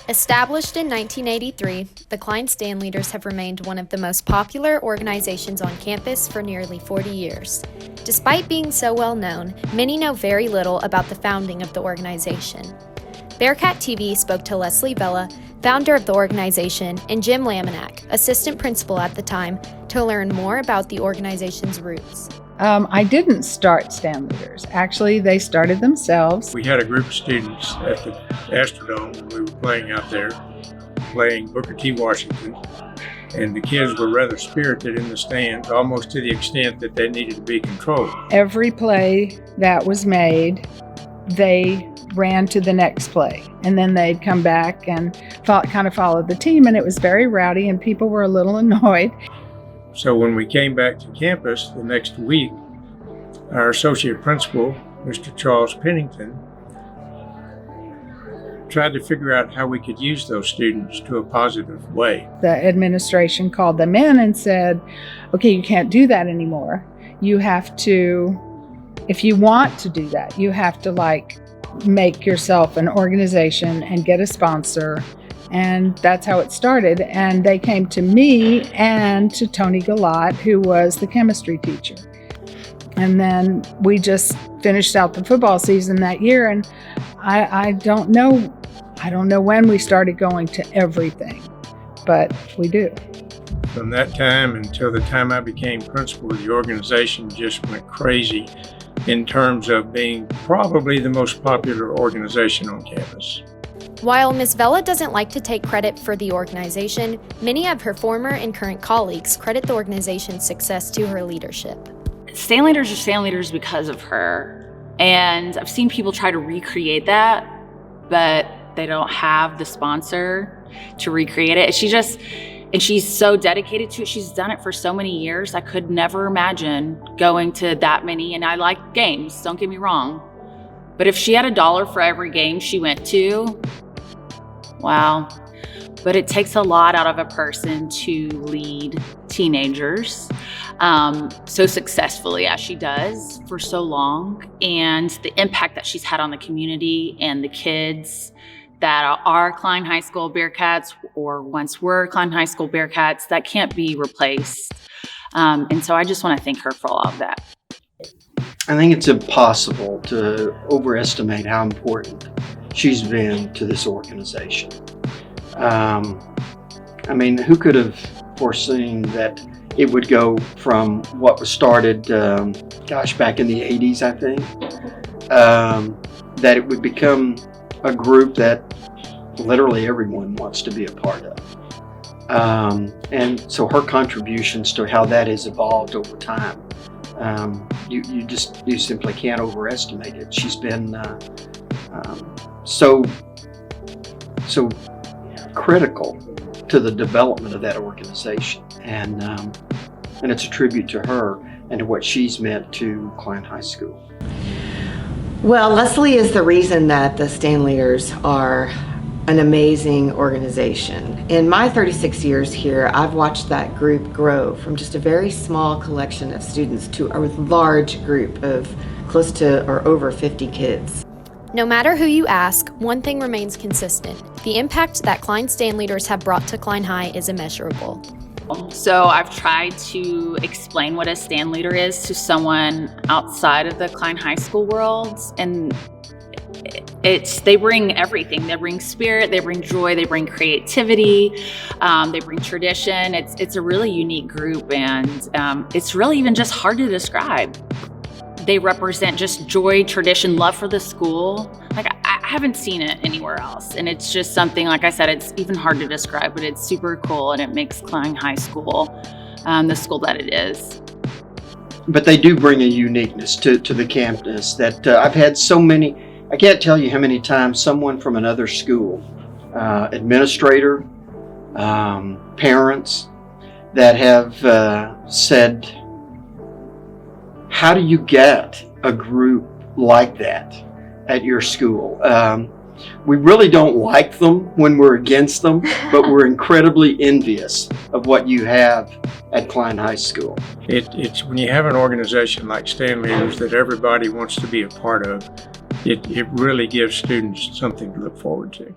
Established in 1983, the Klein Standleaders have remained one of the most popular organizations on campus for nearly 40 years. Despite being so well known, many know very little about the founding of the organization. BKTV spoke to Leslie Vella, founder of the organization, and Jim Laminack, assistant principal at the time, to learn more about the organization's roots. I didn't start Standleaders. Actually, they started themselves. We had a group of students at the Astrodome when we were playing out there, playing Booker T. Washington, and the kids were rather spirited in the stands, almost to the extent that they needed to be controlled. Every play that was made, they ran to the next play, and then they'd come back and kind of followed the team, and it was very rowdy, and people were a little annoyed. So when we came back to campus the next week, our associate principal, Mr. Charles Pennington, tried to figure out how we could use those students to a positive way. The administration called them in and said, okay, you can't do that anymore. You have to, if you want to do that, you have to make yourself an organization and get a sponsor. And that's how it started. And they came to me and to Tony Galat, who was the chemistry teacher. And then we just finished out the football season that year. And I don't know when we started going to everything, but we do. From that time until the time I became principal, the organization just went crazy in terms of being probably the most popular organization on campus. While Ms. Vella doesn't like to take credit for the organization, many of her former and current colleagues credit the organization's success to her leadership. Standleaders are Standleaders because of her. And I've seen people try to recreate that, but they don't have the sponsor to recreate it. And she's so dedicated to it. She's done it for so many years. I could never imagine going to that many. And I like games, don't get me wrong. But if she had $1 for every game she went to, wow. But it takes a lot out of a person to lead teenagers so successfully as she does for so long. And the impact that she's had on the community and the kids that are Klein High School Bearcats or once were Klein High School Bearcats, that can't be replaced. And so I just want to thank her for all of that. I think it's impossible to overestimate how important she's been to this organization. Who could have foreseen that it would go from what was started, back in the 80s, I think, that it would become a group that literally everyone wants to be a part of. And so her contributions to how that has evolved over time, you simply can't overestimate it. She's been so critical to the development of that organization, and it's a tribute to her and to what she's meant to Klein High School. Well, Leslie is the reason that the Standleaders are an amazing organization. In my 36 years here, I've watched that group grow from just a very small collection of students to a large group of close to or over 50 kids. No matter who you ask, one thing remains consistent. The impact that Klein Standleaders have brought to Klein High is immeasurable. So I've tried to explain what a Standleader is to someone outside of the Klein High School world, and they bring everything. They bring spirit, they bring joy, they bring creativity, they bring tradition. It's a really unique group, and it's really even just hard to describe. They represent just joy, tradition, love for the school. I haven't seen it anywhere else. And it's just something, like I said, it's even hard to describe, but it's super cool, and it makes Klein High School the school that it is. But they do bring a uniqueness to the campus that I've had so many. I can't tell you how many times someone from another school, administrator, parents, that have said, how do you get a group like that at your school? We really don't like them when we're against them, but we're incredibly envious of what you have at Klein High School. It's when you have an organization like Standleaders that everybody wants to be a part of, it really gives students something to look forward to.